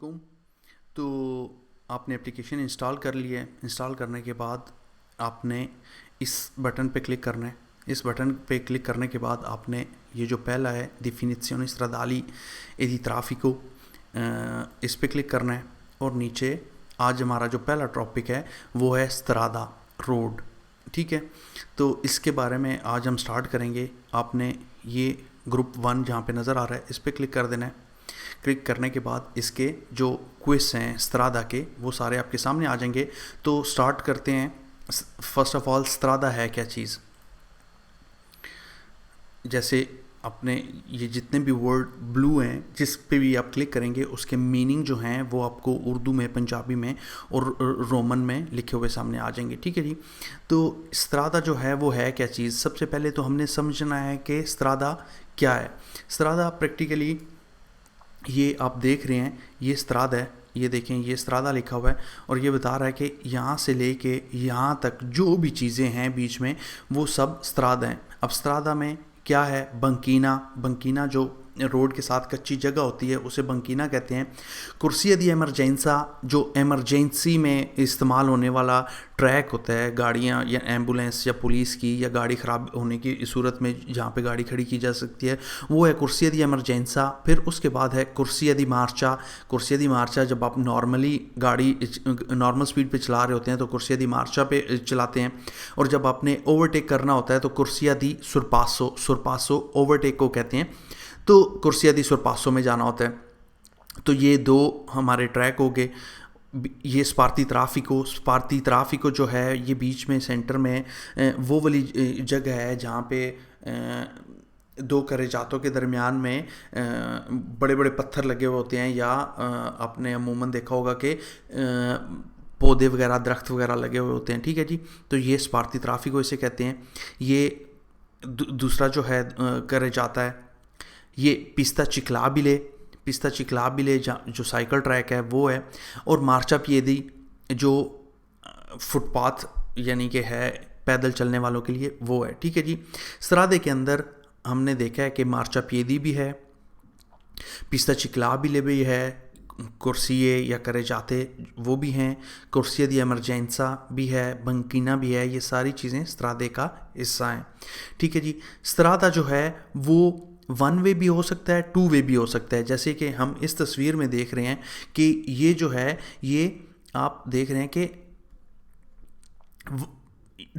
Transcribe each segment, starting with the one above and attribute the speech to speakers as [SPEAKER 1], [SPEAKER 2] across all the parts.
[SPEAKER 1] अस्सलामुअलैकुम। तो आपने एप्लीकेशन इंस्टॉल कर लिया है। इंस्टॉल करने के बाद आपने इस बटन पे क्लिक करना है। इस बटन पे क्लिक करने के बाद आपने ये जो पहला है डिफिनीशियन स्ट्रादाली e di traffico, इस पे क्लिक करना है। और नीचे आज हमारा जो पहला टॉपिक है वो है स्त्रादा रोड। ठीक है, तो इसके बारे में आज हम स्टार्ट करेंगे। आपने ये ग्रुप 1 जहाँ पे नज़र आ रहा है इस पर क्लिक कर देना है। क्लिक करने के बाद इसके जो क्विज हैं स्त्रादा के वो सारे आपके सामने आ जाएंगे। तो स्टार्ट करते हैं। फर्स्ट ऑफ ऑल स्त्रादा है क्या चीज़। जैसे अपने ये जितने भी वर्ड ब्लू हैं जिस पे भी आप क्लिक करेंगे उसके मीनिंग जो हैं वो आपको उर्दू में, पंजाबी में और रोमन में लिखे हुए सामने आ जाएंगे। ठीक है जी। तो स्त्रादा जो है वो है क्या चीज़। सबसे पहले तो हमने समझना है कि स्त्रादा क्या है। स्त्रादा प्रैक्टिकली ये आप देख रहे हैं, ये स्त्राद है। ये देखें, ये स्त्रादा लिखा हुआ है और ये बता रहा है कि यहाँ से लेके यहाँ तक जो भी चीज़ें हैं बीच में वो सब स्त्राद हैं। अब स्त्रादा में क्या है, बंकीना। बंकीना जो रोड के साथ कच्ची जगह होती है उसे बंकीना कहते हैं। कुर्सिया दी एमरजेंसा जो एमरजेंसी में इस्तेमाल होने वाला ट्रैक होता है, गाड़ियाँ या एम्बुलेंस या पुलिस की या गाड़ी ख़राब होने की सूरत में जहाँ पे गाड़ी खड़ी की जा सकती है वो है कुर्सिया दी एमरजेंसा। फिर उसके बाद है कुर्सिया दी मार्चा। कुर्सिया दी मार्चा जब आप नॉर्मली गाड़ी नॉर्मल स्पीड पे चला रहे होते हैं तो कुर्सिया दी मार्चा पे चलाते हैं। और जब आपने ओवरटेक करना होता है तो कुर्सिया दी सुरपासो। सुरपासो ओवरटेक को कहते हैं। तो कुर्सिया दी सुरपासो में जाना होता है। तो ये दो हमारे ट्रैक हो गए। ये स्पार्ती ट्राफिको जो है ये बीच में सेंटर में वो वाली जगह है जहाँ पे दो करेजातों के दरमियान में बड़े बड़े पत्थर लगे हुए होते हैं या आपने अमूमन देखा होगा कि पौधे वगैरह, दरख्त वगैरह लगे हुए होते हैं। ठीक है जी। तो ये स्पार्ती ट्राफिको इसे कहते हैं। ये दूसरा जो है करेजाता है ये पिस्ता चिक्लाबिले। पिस्ता चिक्लाबिले जो साइकिल ट्रैक है वो है। और मार्चा पिएदी जो फुटपाथ यानी कि है पैदल चलने वालों के लिए वो है। ठीक है जी। स्त्रादे के अंदर हमने देखा है कि मार्चा पिएदी भी है, पिस्ता चिक्लाबिले भी है, कुर्सिये या करेजाते वो भी हैं, कुर्सिया दी एमरजेंसा भी है, बंकीना भी है। ये सारी चीज़ें स्त्रादे का हिस्सा हैं। ठीक है जी। स्त्रादा जो है वो 1 वे भी हो सकता है, 2 वे भी हो सकता है। जैसे कि हम इस तस्वीर में देख रहे हैं कि ये जो है ये आप देख रहे हैं कि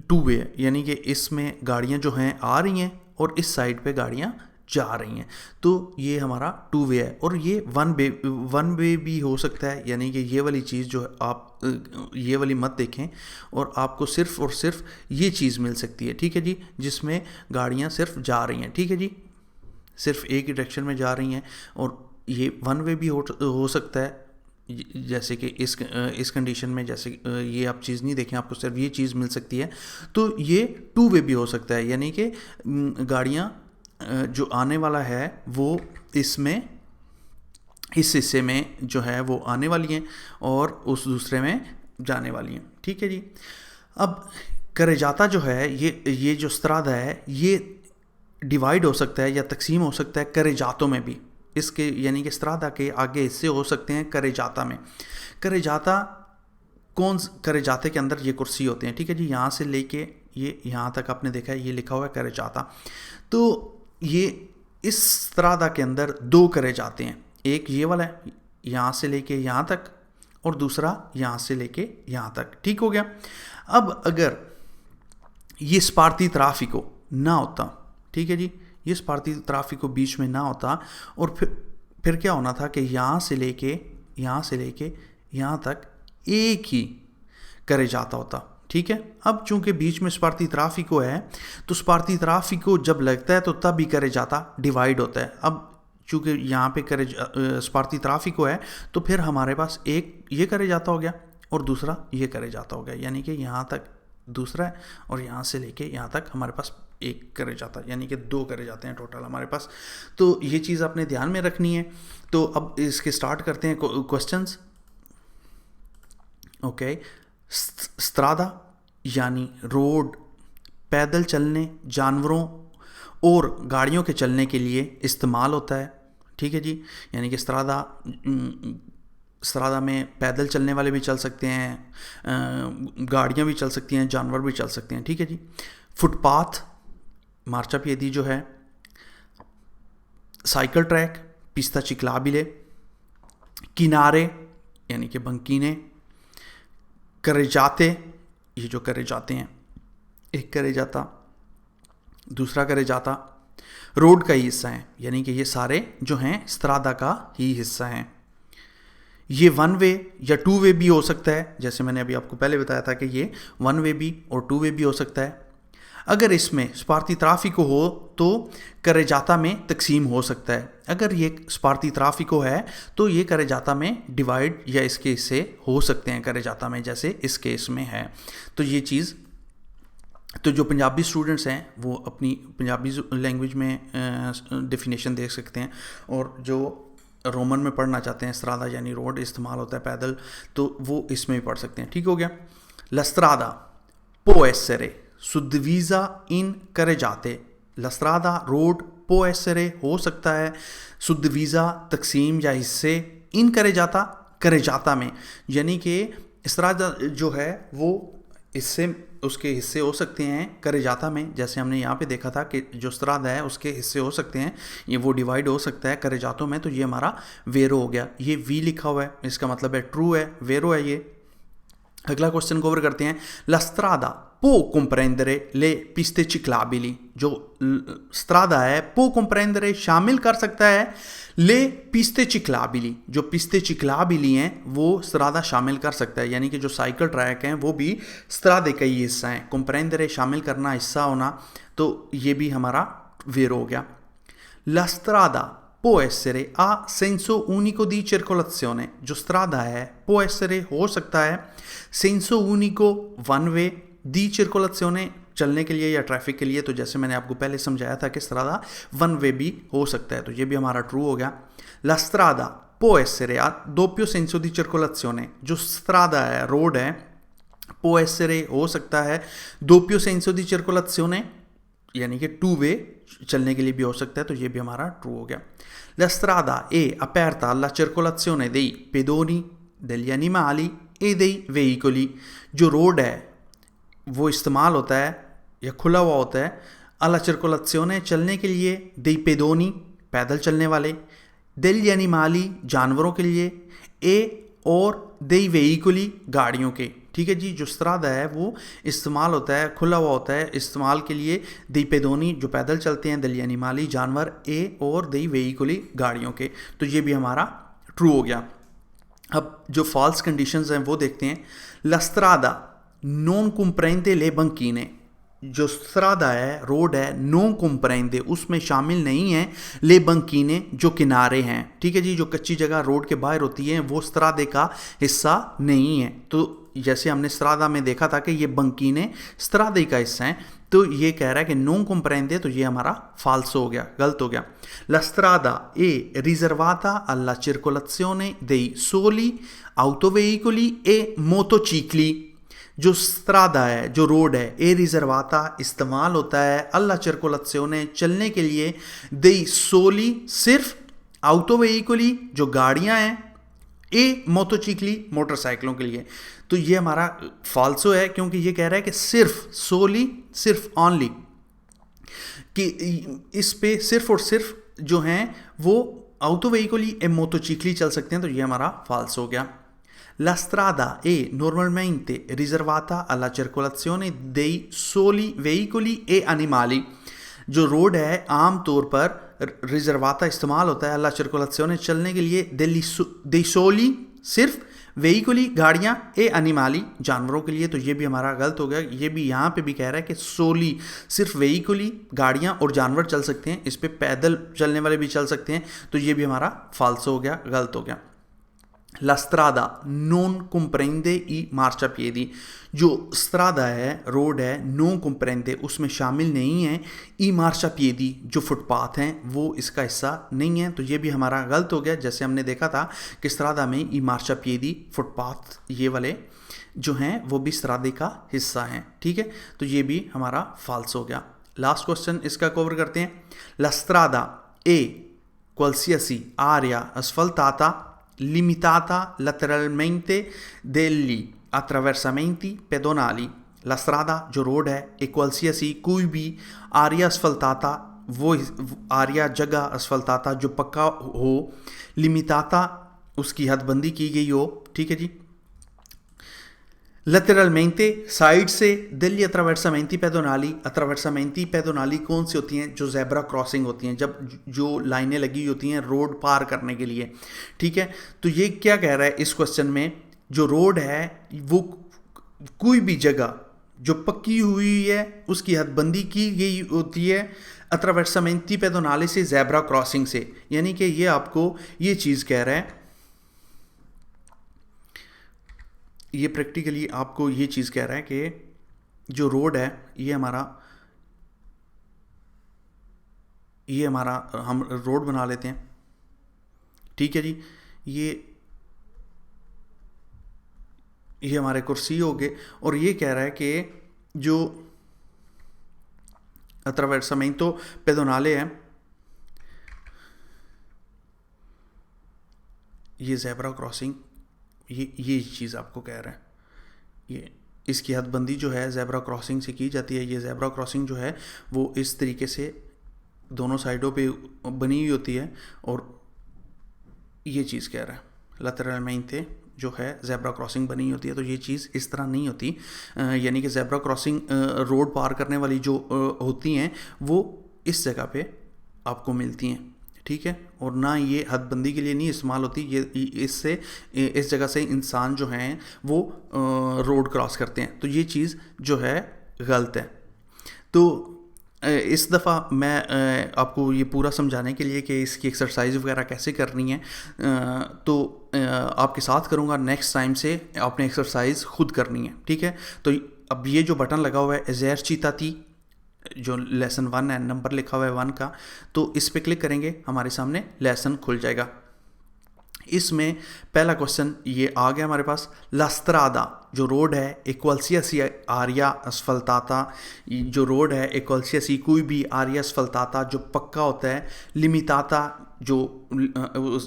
[SPEAKER 1] 2 वे है, यानी कि इसमें गाड़ियां जो हैं आ रही हैं और इस साइड पे गाड़ियां जा रही हैं। तो ये हमारा 2 वे है। और ये 1 वे भी हो सकता है, यानी कि ये वाली चीज़ जो आप ये वाली मत देखें और आपको सिर्फ और सिर्फ ये चीज़ मिल सकती है। ठीक है जी, जिसमें गाड़ियां सिर्फ जा रही हैं। ठीक है जी, सिर्फ एक ही डायरेक्शन में जा रही हैं। और ये 1 वे भी हो सकता है। जैसे कि इस कंडीशन में जैसे ये आप चीज़ नहीं देखें, आपको सिर्फ ये चीज़ मिल सकती है। तो ये 2 वे भी हो सकता है, यानी कि गाड़ियाँ जो आने वाला है वो इसमें इस हिस्से में जो है वो आने वाली हैं और उस दूसरे में जाने वाली हैं। ठीक है जी। अब करेजाता जो है ये जो स्त्रादा है ये डिवाइड हो सकता है या तकसीम हो सकता है करेजातों में भी। इसके यानी कि स्त्रादा के आगे हिस्से हो सकते हैं करेजाता में। करेजाता करेजाते के अंदर ये कुर्सी होते हैं। ठीक है जी। यहाँ से लेके ये यहाँ तक आपने देखा है ये लिखा हुआ है करेजाता। तो ये इस स्त्रादा के अंदर 2 करेजाते हैं। एक ये वाला है यहाँ से लेके यहाँ तक और दूसरा यहाँ से लेके यहाँ तक। ठीक हो गया। अब अगर ये स्पार्ती ट्राफिको ना होता, ठीक है जी, ये स्पार्ती ट्राफिको बीच में ना होता और फिर क्या होना था कि यहाँ से लेके यहाँ तक एक ही करेजाता होता। ठीक है। अब चूंकि बीच में स्पार्ती ट्राफिको है तो स्पार्ती ट्राफिको जब लगता है तो तब ही करेजाता डिवाइड होता है। अब चूंकि यहाँ पे स्पार्ती ट्राफिको है तो फिर हमारे पास एक ये करेजाता हो गया और दूसरा ये करेजाता हो गया, यानी कि यहाँ तक दूसरा है और यहाँ से लेके यहाँ तक हमारे पास एक करेजाता, यानी कि 2 करेजाते हैं टोटल हमारे पास। तो ये चीज़ आपने ध्यान में रखनी है। तो अब इसके स्टार्ट करते हैं क्वेश्चंस। ओके। स्त्रादा यानी रोड पैदल चलने, जानवरों और गाड़ियों के चलने के लिए इस्तेमाल होता है। ठीक है जी। यानी कि स्त्रादा स्त्रादा में पैदल चलने वाले भी चल सकते हैं, गाड़ियाँ भी चल सकती हैं, जानवर भी चल सकते हैं, ठीक है जी। फुटपाथ मार्चापिएदी जो है, साइकिल ट्रैक पिस्ता चिक्लाबिले, किनारे यानी कि बंकीने, करेजाते ये जो करे जाते हैं, एक करे जाता दूसरा करे जाता रोड का ही हिस्सा है, यानी कि ये सारे जो हैं स्त्रादा का ही हिस्सा हैं। ये वन वे या टू वे भी हो सकता है, जैसे मैंने अभी आपको पहले बताया था कि ये वन वे भी और टू वे भी हो सकता है। अगर इसमें स्पार्ती ट्राफिको हो तो करेजाता में तकसीम हो सकता है। अगर ये स्पार्ती ट्राफिको है तो ये करेजाता में डिवाइड या इसके हिस्से हो सकते हैं करेजाता में, जैसे इस केस में है। तो ये चीज़, तो जो पंजाबी स्टूडेंट्स हैं वो अपनी पंजाबी लैंग्वेज में डेफिनेशन देख सकते हैं, और जो रोमन में पढ़ना चाहते हैं स्त्रादा यानी रोड इस्तेमाल होता है पैदल, तो वो इसमें भी पढ़ सकते हैं। ठीक हो गया। लस्त्रादा पो एसरे सुद्वीज़ा इन करे जाते, लस्त्रादा रोड पो एसरे हो सकता है, सुद्वीज़ा तकसीम या हिस्से, इन करे जाता में, यानी कि स्त्रादा जो है वो इससे उसके हिस्से हो सकते हैं करे जाता में। जैसे हमने यहाँ पे देखा था कि जो स्त्रादा है उसके हिस्से हो सकते हैं, ये वो डिवाइड हो सकता है करे जातों में। तो ये हमारा वेरो हो गया, ये वी लिखा हुआ है, इसका मतलब है ट्रू है, वेरो है ये। अगला क्वेश्चन कवर करते हैं। लस्त्रादा पो comprendere ले पिस्ते चिक्लाबिली, जो स्त्रादा है पो comprendere शामिल कर सकता है ले पिस्ते चिक्लाबिली, जो पिस्ते चिक्लाबिली हैं वो स्त्रादा शामिल कर सकता है, यानी कि जो साइकिल ट्रैक हैं वो भी स्त्रादे का ही हिस्सा है। comprendere शामिल करना, हिस्सा होना, तो ये भी हमारा वेरो हो गया। La strada può essere a senso unico di circolazione, जो स्त्रादा है può essere हो सकता है, senso unico वन वे, दी circolazione चलने के लिए या ट्रैफिक के लिए, तो जैसे मैंने आपको पहले समझाया था कि स्त्रादा वन वे भी हो सकता है, तो ये भी हमारा ट्रू हो गया। La strada può essere a doppio senso di circolazione, जो स्त्रादा है रोड है può essere हो सकता है, doppio senso di circolazione यानी कि टू वे चलने के लिए भी हो सकता है, तो ये भी हमारा ट्रू हो गया। La strada è aperta alla circolazione dei pedoni, degli animali e dei veicoli, जो रोड है वो इस्तेमाल होता है या खुला हुआ होता है alla circolazione चलने के लिए, dei pedoni पैदल चलने वाले, degli animali जानवरों के लिए, e और dei veicoli गाड़ियों के। ठीक है जी, जो स्त्रादा है वो इस्तेमाल होता है, खुला हुआ होता है इस्तेमाल के लिए, दई पेदोनी जो पैदल चलते हैं, दली एनिमाली जानवर, ए और दई वेहिकुली गाड़ियों के, तो ये भी हमारा ट्रू हो गया। अब जो फॉल्स कंडीशंस हैं वो देखते हैं। लस्त्रादा नॉन कुम्प्रेंदे ले बंकीने, जो स्त्रादा है रोड है नॉन कुम्प्रेंदे उसमें शामिल नहीं है ले बंकीने जो किनारे हैं। ठीक है जी, जो कच्ची जगह रोड के बाहर होती है वो स्त्रादे का हिस्सा नहीं है। तो जैसे हमने स्त्रादा में देखा था कि ये बंकीने स्त्रादे का हिस्सा है, तो ये कह रहा है कि नॉन कुम्प्रेंदे, तो ये हमारा फाल्स हो गया, गलत हो गया। La strada è riservata alla circolazione dei soli autoveicoli e motocicli, जो स्त्रादा है जो रोड है ए रिजर्वाता इस्तेमाल होता है अल्ला circolazione चलने के लिए, दई सोली सिर्फ, आउटो वेहिकुली जो गाड़ियां हैं, ए मोटोचिकली मोटरसाइकिलों के लिए। तो ये हमारा फाल्सो है, क्योंकि ये कह रहा है कि सिर्फ सोली, सिर्फ ऑनली, कि इस पे सिर्फ और सिर्फ जो हैं वो आउटो वेहिकुली ए मोटोचिकली चल सकते हैं, तो ये हमारा फाल्स हो गया। La strada è normalmente riservata alla circolazione dei soli veicoli e animali, जो रोड है आम तौर पर रिजर्वाता इस्तेमाल होता है अल्ला circolazione चलने के लिए, dei soli सिर्फ, वेहिकुली गाड़ियाँ, ए अनिमाली जानवरों के लिए, तो ये भी हमारा गलत हो गया। ये भी यहाँ पे भी कह रहा है कि सोली सिर्फ वेहिकुली गाड़ियाँ और जानवर चल सकते हैं, इस पे पैदल चलने वाले भी चल सकते हैं, तो ये भी हमारा फाल्स हो गया, गलत हो गया। La strada non comprende i marciapiedi, जो स्त्रादा है रोड है non comprende उसमें शामिल नहीं है, ई marciapiedi जो फुटपाथ हैं वो इसका हिस्सा नहीं है, तो ये भी हमारा गलत हो गया। जैसे हमने देखा था कि स्त्रादा में ई marciapiedi फुटपाथ ये वाले जो हैं वो भी स्त्रादे का हिस्सा हैं। ठीक है, तो ये भी हमारा फाल्स हो गया। लास्ट क्वेश्चन इसका कवर करते हैं। La strada è qualsiasi area asfaltata limitata lateralmente degli attraversamenti pedonali, la strada जो रोड है e qualsiasi कोई भी आरिया asfaltata वो आरिया जगह asfaltata जो पक्का हो, limitata उसकी हदबंदी की गई हो, ठीक है जी। lateralmente साइड से, degli attraversamenti pedonali कौन सी होती हैं? जो जेब्रा क्रॉसिंग होती हैं, जब जो लाइनें लगी होती हैं रोड पार करने के लिए, ठीक है। तो ये क्या कह रहा है इस क्वेश्चन में, जो रोड है वो कोई भी जगह जो पक्की हुई है उसकी हदबंदी की गई होती है attraversamenti pedonali से, जेब्रा क्रॉसिंग से। यानी कि ये आपको ये चीज़ कह रहा है, ये प्रैक्टिकली आपको ये चीज़ कह रहा है कि जो रोड है ये हमारा हम रोड बना लेते हैं, ठीक है जी। ये हमारे कुर्सी हो गए, और ये कह रहा है कि जो attraversamento pedonale है, ये जेब्रा क्रॉसिंग, ये चीज़ आपको कह रहा है, ये इसकी हदबंदी जो है जेब्रा क्रॉसिंग से की जाती है। ये जेब्रा क्रॉसिंग जो है वो इस तरीके से दोनों साइडों पे बनी हुई होती है, और ये चीज़ कह रहा है lateralmente जो है जेब्रा क्रॉसिंग बनी होती है। तो ये चीज़ इस तरह नहीं होती, यानी कि जेब्रा क्रॉसिंग रोड पार करने वाली जो होती हैं वो इस जगह पे आपको मिलती हैं, ठीक है। और ना ये हदबंदी के लिए नहीं इस्तेमाल होती, ये इससे इस जगह से इंसान जो हैं वो रोड क्रॉस करते हैं। तो ये चीज़ जो है गलत है। तो इस दफ़ा मैं आपको ये पूरा समझाने के लिए कि इसकी एक्सरसाइज वगैरह कैसे करनी है तो आपके साथ करूँगा। नेक्स्ट टाइम से आपने एक्सरसाइज खुद करनी है, ठीक है। तो अब ये जो बटन लगा हुआ है एजरचिताती, जो लेसन 1 है, नंबर लिखा हुआ है 1 का, तो इस पे क्लिक करेंगे हमारे सामने लेसन खुल जाएगा। इसमें पहला क्वेश्चन ये आ गया हमारे पास, ला स्ट्रादा जो रोड है, ए qualsiasi आरिया asfaltata जो रोड है, ए qualsiasi कोई भी आरिया asfaltata जो पक्का होता है, limitata जो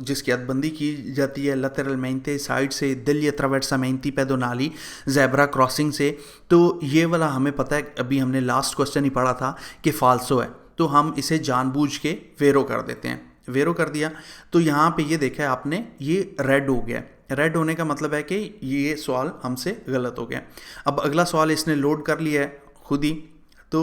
[SPEAKER 1] जिसकी हदबंदी की जाती है, lateralmente साइड से, degli attraversamenti pedonali zebra crossing से। तो ये वाला हमें पता है, अभी हमने लास्ट क्वेश्चन ही पढ़ा था कि फाल्सो है, तो हम इसे जानबूझ के वेरो कर देते हैं। वेरो कर दिया तो यहाँ पे ये देखा है आपने, ये रेड हो गया। रेड होने का मतलब है कि ये सवाल हमसे गलत हो गया। अब अगला सवाल इसने लोड कर लिया है खुद ही। तो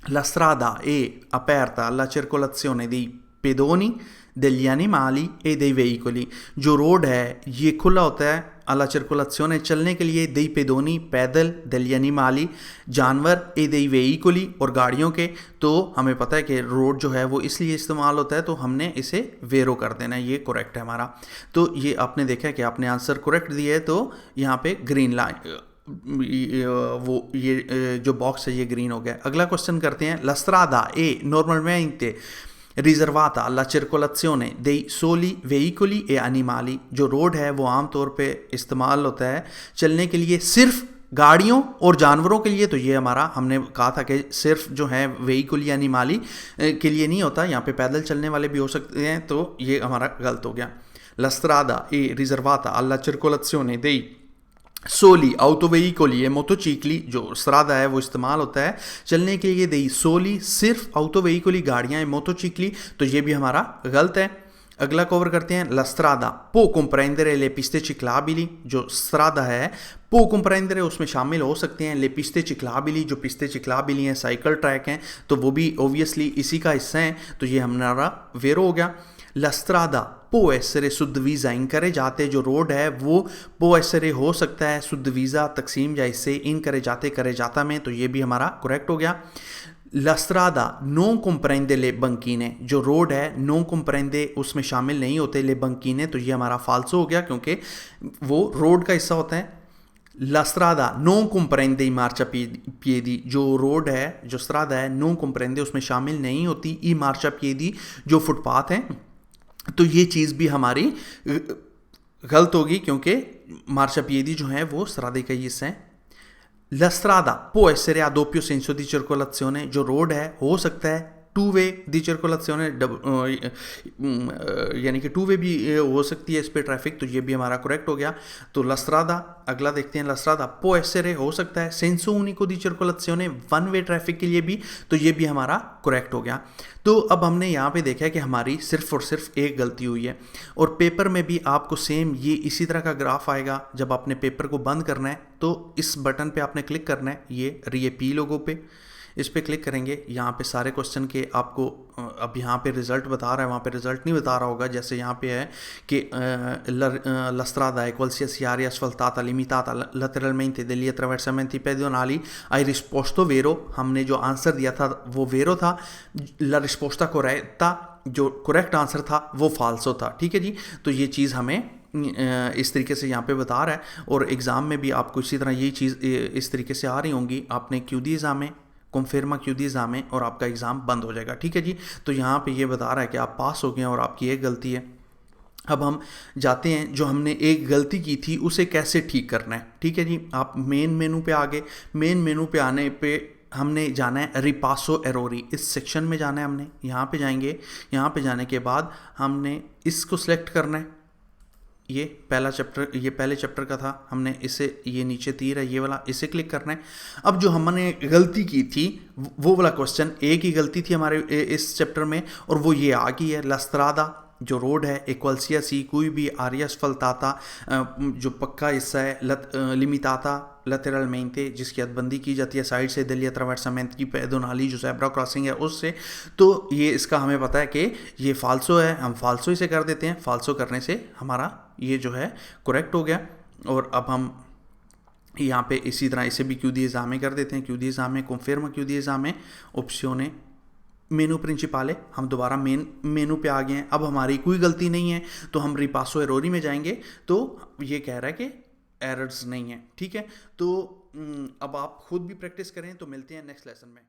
[SPEAKER 1] la strada è aperta alla circolazione dei pedoni, degli animali e dei veicoli जो रोड है ये खुला होता है alla circolazione चलने के लिए, dei pedoni पैदल, degli animali जानवर, e dei veicoli और गाड़ियों के। तो हमें पता है कि रोड जो है वो इसलिए इस्तेमाल होता है, तो हमने इसे वेरो कर देना है, ये करेक्ट है हमारा। तो ये आपने देखा कि आपने आंसर करेक्ट दिया है, तो यहाँ पे ग्रीन लाइन वो ये जो बॉक्स है ये ग्रीन हो गया। अगला क्वेश्चन करते हैं, la strada è normalmente रिजर्वाता alla circolazione dei soli veicoli e animali जो रोड है वो आमतौर पे इस्तेमाल होता है चलने के लिए सिर्फ गाड़ियों और जानवरों के लिए। तो ये हमारा, हमने कहा था कि सिर्फ जो है veicoli animali के लिए नहीं होता, यहाँ पे पैदल चलने वाले भी हो सकते हैं, तो ये हमारा गलत हो गया। la strada è riservata alla circolazione dei सोली ऑटोवेहिकली है, मोटोचिकली जो स्ट्रादा है वो इस्तेमाल होता है चलने के लिए, दई सोली सिर्फ ऑटोवेहिकली गाड़ियां हैं, मोटोचिकली, तो ये भी हमारा गलत है। अगला कवर करते हैं, la strada può comprendere le piste ciclabili जो स्ट्रादा है può comprendere उसमें शामिल हो सकते हैं le piste ciclabili जो पिस्ते चिक्लाबिली हैं, साइकिल ट्रैक हैं, तो वो भी ओबियसली इसी का हिस्सा है, तो ये हमारा वेरो हो गया। la strada può essere suddivisa in carreggiate जो रोड है वो può essere हो सकता है suddivisa तकसीम या इससे इन carreggiata में, तो ये भी हमारा करेक्ट हो गया। la strada non comprende le banchine जो रोड है non comprende उसमें शामिल नहीं होते le banchine, तो ये हमारा फाल्सो हो गया क्योंकि वो रोड का हिस्सा होता है। La strada non comprende i marciapiedi जो रोड है, जो स्ट्रादा है non comprende उसमें शामिल नहीं होती i marciapiedi जो फुटपाथ हैं, तो ये चीज़ भी हमारी गलत होगी क्योंकि मार्शापिएदी जो है वो स्ट्रादे का हिस्सा है। La strada può essere a doppio senso di circolazione जो रोड है हो सकता है टू वे दी circolazione यानी कि टू वे भी हो सकती है इस पे ट्रैफिक, तो ये भी हमारा करेक्ट हो गया। तो La Strada, अगला देखते हैं La Strada può essere, हो सकता है senso unico di circolazione, one way traffic के लिए भी, तो ये भी हमारा करेक्ट हो गया। तो अब हमने यहाँ पे देखा है कि हमारी सिर्फ और सिर्फ एक गलती हुई है, और पेपर में भी आपको सेम ये इसी तरह का ग्राफ आएगा। जब आपने पेपर को बंद करना है तो इस बटन पे आपने क्लिक करना है, ये रीपी लोगो पे, इस पे क्लिक करेंगे। यहाँ पे सारे क्वेश्चन के आपको अब यहाँ पे रिजल्ट बता रहा है, वहाँ पे रिजल्ट नहीं बता रहा होगा। जैसे यहाँ पे है कि La strada è qualsiasi area asfaltata limitata lateralmente degli attraversamenti pedonali, hai risposto vero, हमने जो आंसर दिया था वो वेरो था। La risposta corretta, जो करेक्ट आंसर था वो फाल्सो था। ठीक है जी, तो ये चीज़ हमें इस तरीके से यहाँ पे बता रहा है। और एग्ज़ाम में भी आपको इसी तरह यही चीज़ इस तरीके से आ रही होंगी। आपने क्यू दी एग्ज़ाम में, कॉन्फर्मा क्यू दी एग्ज़ाम में, और आपका एग्ज़ाम बंद हो जाएगा। ठीक है जी, तो यहाँ पे ये बता रहा है कि आप पास हो गए और आपकी एक गलती है। अब हम जाते हैं, जो हमने एक गलती की थी उसे कैसे ठीक करना है। ठीक है जी, आप मेन मेनू पे आ गए। मेन मेनू पे आने पे हमने जाना है रिपासो एरोरी, इस सेक्शन में जाना है हमने। यहाँ पे जाएंगे, यहाँ पे जाने के बाद हमने इसको सिलेक्ट करना है। ये पहला चैप्टर, ये पहले चैप्टर का था, हमने इसे, ये नीचे तीर है ये वाला, इसे क्लिक करना है। अब जो हमने गलती की थी वो वाला क्वेश्चन, एक ही गलती थी हमारे इस चैप्टर में, और वो ये आ गई है। La strada जो रोड है, qualsiasi कोई भी आरिया asfaltata, जो पक्का हिस्सा है, limitata lateralmente, जिसकी हदबंदी की जाती है साइड से, degli attraversamenti pedonali, जो ज़ेब्रा क्रॉसिंग है उससे। तो ये इसका हमें पता है कि ये फाल्सो है, हम फाल्सो इसे कर देते हैं। फाल्सो करने से हमारा ये जो है करेक्ट हो गया। और अब हम यहाँ पे इसी तरह इसे भी क्यू दी एग्ज़ाम कर देते हैं। क्यू दी एग्ज़ाम, कॉन्फर्मा क्यू दी एग्ज़ाम, ऑप्शोने मेनू प्रिंसिपाले, हम दोबारा मेन मेनू पे आ गए हैं। अब हमारी कोई गलती नहीं है, तो हम रिपासो एरोरी में जाएंगे, तो ये कह रहा है कि एरर्स नहीं है। ठीक है, तो अब आप खुद भी प्रैक्टिस करें। तो मिलते हैं नेक्स्ट लेसन में।